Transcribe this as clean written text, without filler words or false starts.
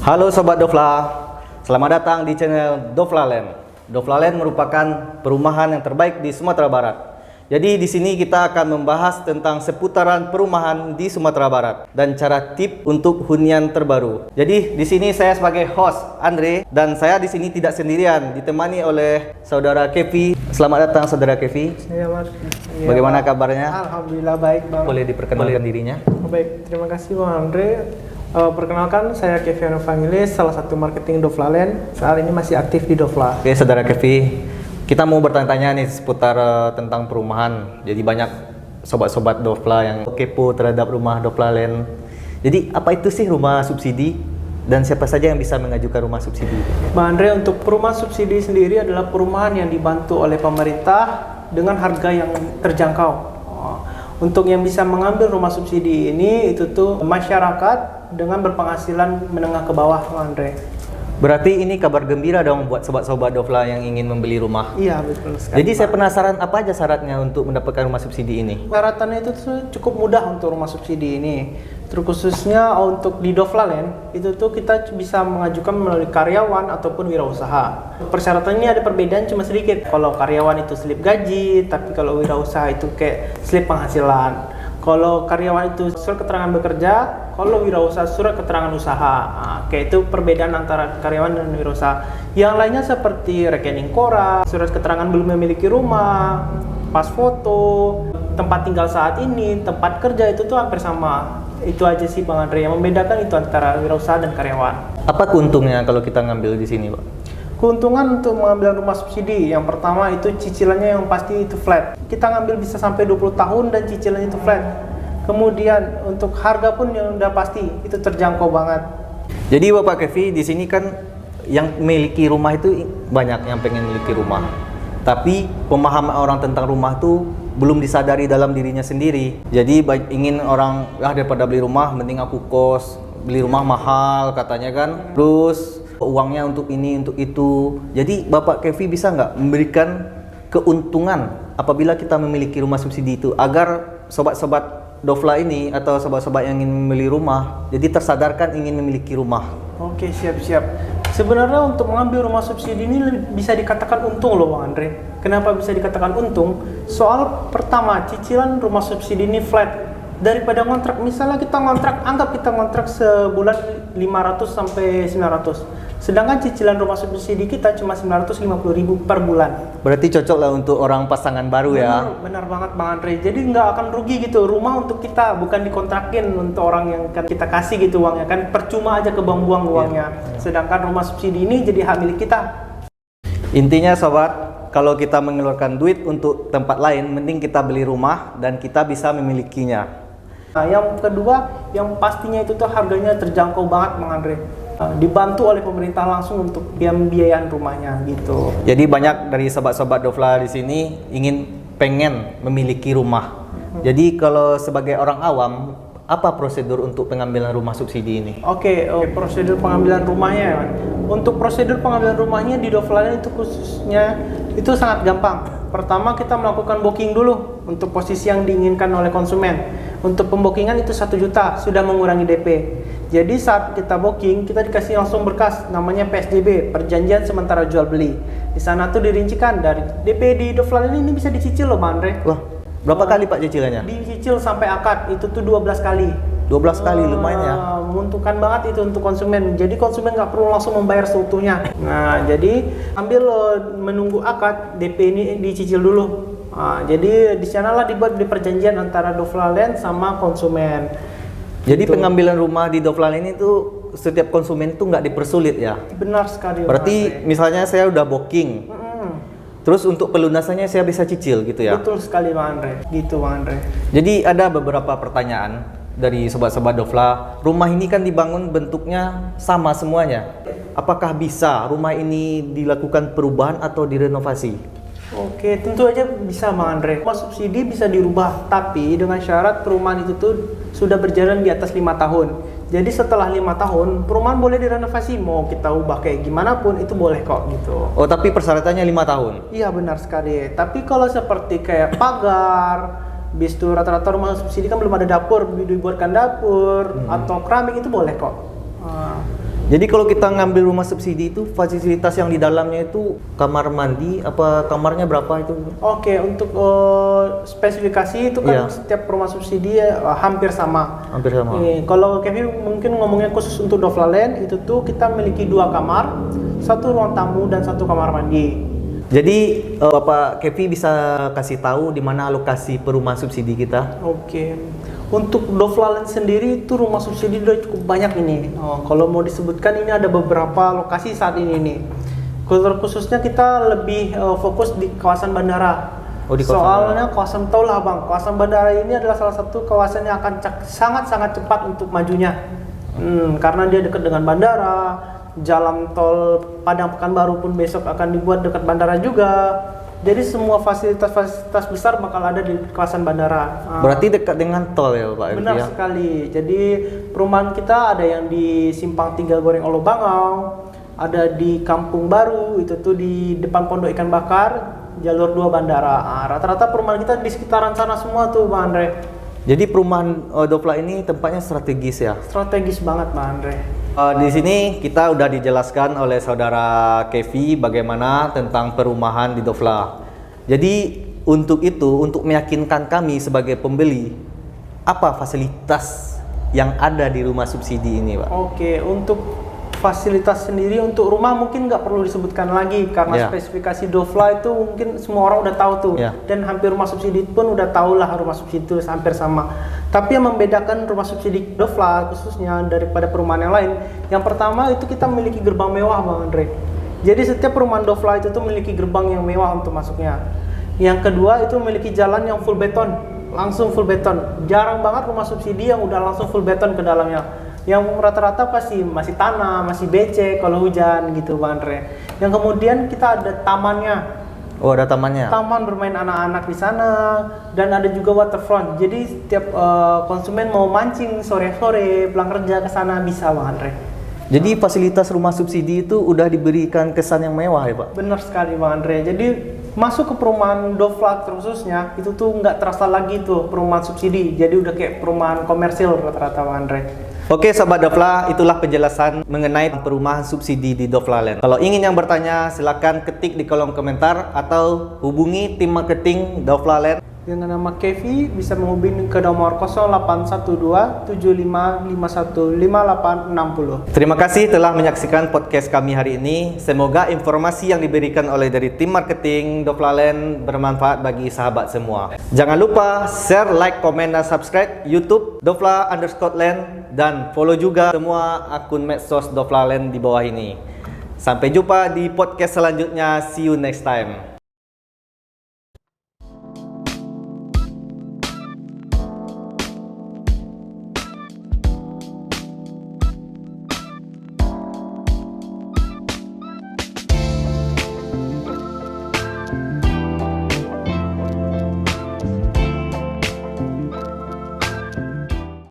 Halo Sobat Dofla, selamat datang di channel Dofla Land. Dofla Land merupakan perumahan yang terbaik di Sumatera Barat. Jadi di sini kita akan membahas tentang seputaran perumahan di Sumatera Barat dan cara tip untuk hunian terbaru. Jadi di sini saya sebagai host Andre dan saya di sini tidak sendirian, ditemani oleh Saudara Kevi. Selamat datang Saudara Kevi. Ya, Mas. Ya, Bagaimana kabarnya? Alhamdulillah baik, Bang. Boleh diperkenalkan dirinya? Baik, terima kasih Bang Andre. Perkenalkan, saya Keviano Vangelis, salah satu marketing Dofla Land. Saat ini masih aktif di Dofla. Oke, Saudara Kevi, kita mau bertanya-tanya nih seputar tentang perumahan. Jadi banyak sobat-sobat Dofla yang kepo terhadap rumah Dofla Land. Jadi apa itu sih rumah subsidi dan siapa saja yang bisa mengajukan rumah subsidi? Bang Andre, untuk perumahan subsidi sendiri adalah perumahan yang dibantu oleh pemerintah dengan harga yang terjangkau. Untuk yang bisa mengambil rumah subsidi ini itu tuh masyarakat dengan berpenghasilan menengah ke bawah, Bang Andre. Berarti ini kabar gembira dong buat sobat-sobat Dofla yang ingin membeli rumah. Iya, betul sekali. Jadi saya penasaran apa aja syaratnya untuk mendapatkan rumah subsidi ini? Syaratannya itu tuh cukup mudah untuk rumah subsidi ini. Terkhususnya untuk di Dofla Land itu tuh kita bisa mengajukan melalui karyawan ataupun wirausaha. Persyaratan ini ada perbedaan cuma sedikit. Kalau karyawan itu slip gaji, tapi kalau wirausaha itu kayak slip penghasilan. Kalau karyawan itu surat keterangan bekerja, kalau wirausaha surat keterangan usaha. Kayak itu perbedaan antara karyawan dan wirausaha. Yang lainnya seperti rekening koran, surat keterangan belum memiliki rumah, pas foto, tempat tinggal saat ini, tempat kerja itu tuh hampir sama. Itu aja sih Bang Andre, yang membedakan itu antara wirausaha dan karyawan. Apa keuntungnya kalau kita ngambil di sini, Pak? Keuntungan untuk mengambil rumah subsidi, yang pertama itu cicilannya yang pasti itu flat. Kita ngambil bisa sampai 20 tahun dan cicilannya itu flat. Kemudian untuk harga pun yang udah pasti itu terjangkau banget. Jadi Bapak Kevi di sini kan yang memiliki rumah itu banyak yang pengen memiliki rumah. Tapi pemahaman orang tentang rumah itu belum disadari dalam dirinya sendiri. Jadi ingin orang daripada beli rumah mending aku kos, beli rumah mahal katanya kan. Terus uangnya untuk ini untuk itu. Jadi Bapak Kevi bisa nggak memberikan keuntungan apabila kita memiliki rumah subsidi itu agar sobat-sobat Dofla ini atau sobat-sobat yang ingin membeli rumah jadi tersadarkan ingin memiliki rumah. Oke, siap-siap. Sebenarnya untuk mengambil rumah subsidi ini bisa dikatakan untung loh Bang Andre. Kenapa bisa dikatakan untung? Soal pertama, cicilan rumah subsidi ini flat. Daripada ngontrak, misalnya kita ngontrak, anggap kita ngontrak sebulan 500 sampai 900. Sedangkan cicilan rumah subsidi kita cuma 950.000 per bulan. Berarti cocok lah untuk orang pasangan baru ya. Benar banget Bang Andre. Jadi nggak akan rugi gitu. Rumah untuk kita, bukan dikontrakin untuk orang yang kita kasih gitu uangnya kan. Percuma aja kebuang-buang uangnya. Sedangkan rumah subsidi ini jadi hak milik kita. Intinya sobat, kalau kita mengeluarkan duit untuk tempat lain, mending kita beli rumah dan kita bisa memilikinya. Nah, yang kedua, yang pastinya itu tuh harganya terjangkau banget Bang Andre. Dibantu oleh pemerintah langsung untuk pembiayaan rumahnya gitu. Jadi banyak dari sobat-sobat Dofla di sini pengen memiliki rumah. Jadi kalau sebagai orang awam, apa prosedur untuk pengambilan rumah subsidi ini? Oke, prosedur pengambilan rumahnya. Untuk prosedur pengambilan rumahnya di Dofla itu khususnya itu sangat gampang. Pertama kita melakukan booking dulu untuk posisi yang diinginkan oleh konsumen. Untuk pembokingan itu 1 juta sudah mengurangi DP. Jadi saat kita booking kita dikasih langsung berkas namanya PSJB, perjanjian sementara jual beli. Di sana tuh dirincikan dari DP di Dofla ini bisa dicicil loh Bang Andre. Wah, berapa kali Pak cicilannya? Dicicil sampai akad itu tuh 12 kali. 12 kali lumayan ya. Menguntungkan banget itu untuk konsumen. Jadi konsumen nggak perlu langsung membayar seutuhnya. Nah, jadi ambil menunggu akad DP ini dicicil dulu. Jadi di sanalah dibuat di perjanjian antara Dofla Land sama konsumen. Jadi gitu. Pengambilan rumah di Dofla Land itu setiap konsumen itu nggak dipersulit ya? Benar sekali. Berarti misalnya saya udah booking, terus untuk pelunasannya saya bisa cicil gitu ya? Betul sekali Bang Andre. Gitu Bang Andre. Jadi ada beberapa pertanyaan dari sobat-sobat Dofla. Rumah ini kan dibangun bentuknya sama semuanya. Apakah bisa rumah ini dilakukan perubahan atau direnovasi? Oke, tentu aja bisa Bang Andre. Rumah subsidi bisa dirubah, tapi dengan syarat perumahan itu tuh sudah berjalan di atas 5 tahun. Jadi setelah 5 tahun, perumahan boleh direnovasi. Mau kita ubah kayak gimana pun itu boleh kok gitu. Oh, tapi persyaratannya 5 tahun? Iya benar sekali. Tapi kalau seperti kayak pagar, bis itu rata-rata rumah subsidi kan belum ada dapur, dibuatkan dapur atau keramik itu boleh kok. Jadi kalau kita ngambil rumah subsidi itu fasilitas yang di dalamnya itu kamar mandi apa kamarnya berapa itu? Oke, untuk spesifikasi itu kan Iya. setiap rumah subsidi hampir sama. Hampir sama. Kalau Kevin mungkin ngomongnya khusus untuk Dovlaland itu tuh kita memiliki 2 kamar, 1 ruang tamu dan 1 kamar mandi. Jadi Bapak Kevi bisa kasih tahu di mana lokasi perumahan subsidi kita? Oke. Untuk Dovlaland sendiri itu rumah subsidi udah cukup banyak ini. Kalau mau disebutkan ini ada beberapa lokasi saat ini nih. Khususnya kita lebih fokus di kawasan bandara. Oh, di kawasan Soalnya kawasan tol lah bang, kawasan bandara ini adalah salah satu kawasan yang akan sangat-sangat cepat untuk majunya. Karena dia dekat dengan bandara, jalan tol Padang Pekanbaru pun besok akan dibuat dekat bandara juga. Jadi semua fasilitas besar bakal ada di kawasan bandara. Berarti dekat dengan tol ya Pak? Benar ya? sekali. Jadi perumahan kita ada yang di Simpang 3 Goreng Olo Bangau, ada di Kampung Baru, itu tuh di depan Pondok Ikan Bakar, jalur 2 bandara. Rata-rata perumahan kita di sekitaran sana semua tuh Bang Andre. Jadi perumahan Dovla ini tempatnya strategis ya? Strategis banget Bang Andre. Di sini kita udah dijelaskan oleh saudara Kevi bagaimana tentang perumahan di Dovla. Jadi untuk itu, untuk meyakinkan kami sebagai pembeli, apa fasilitas yang ada di rumah subsidi ini Pak? Oke, untuk fasilitas sendiri untuk rumah mungkin nggak perlu disebutkan lagi karena Ya. spesifikasi Dovla itu mungkin semua orang udah tahu tuh. Ya. Dan hampir rumah subsidi pun udah tahu lah rumah subsidi itu hampir sama. Tapi yang membedakan rumah subsidi Dovla khususnya daripada perumahan yang lain, yang pertama itu kita memiliki gerbang mewah Bang Andre. Jadi setiap perumahan Dovla itu tuh memiliki gerbang yang mewah untuk masuknya. Yang kedua itu memiliki jalan yang full beton, langsung full beton. Jarang banget rumah subsidi yang udah langsung full beton ke dalamnya. Yang rata-rata pasti masih tanah, masih becek kalau hujan gitu Bang Andre. Yang kemudian kita ada tamannya. Oh ada tamannya? Taman bermain anak-anak di sana dan ada juga waterfront. Jadi setiap konsumen mau mancing sore-sore pulang kerja ke sana bisa Bang Andre. Jadi fasilitas rumah subsidi itu udah diberikan kesan yang mewah ya Pak? Benar sekali Bang Andre. Jadi masuk ke perumahan Dovla khususnya itu tuh nggak terasa lagi tuh perumahan subsidi. Jadi udah kayak perumahan komersil rata-rata Bang Andre. Oke Sahabat Dovla, itulah penjelasan mengenai perumahan subsidi di Dovlaland. Kalau ingin yang bertanya, silakan ketik di kolom komentar atau hubungi tim marketing Dovlaland. Dengan nama Kevi bisa menghubungi ke nomor 0812 7551 5860. Terima kasih telah menyaksikan podcast kami hari ini. Semoga informasi yang diberikan oleh dari tim marketing Dovlaland bermanfaat bagi sahabat semua. Jangan lupa share, like, komen, dan subscribe YouTube Dovla_land dan follow juga semua akun medsos Dovlaland di bawah ini. Sampai jumpa di podcast selanjutnya. See you next time.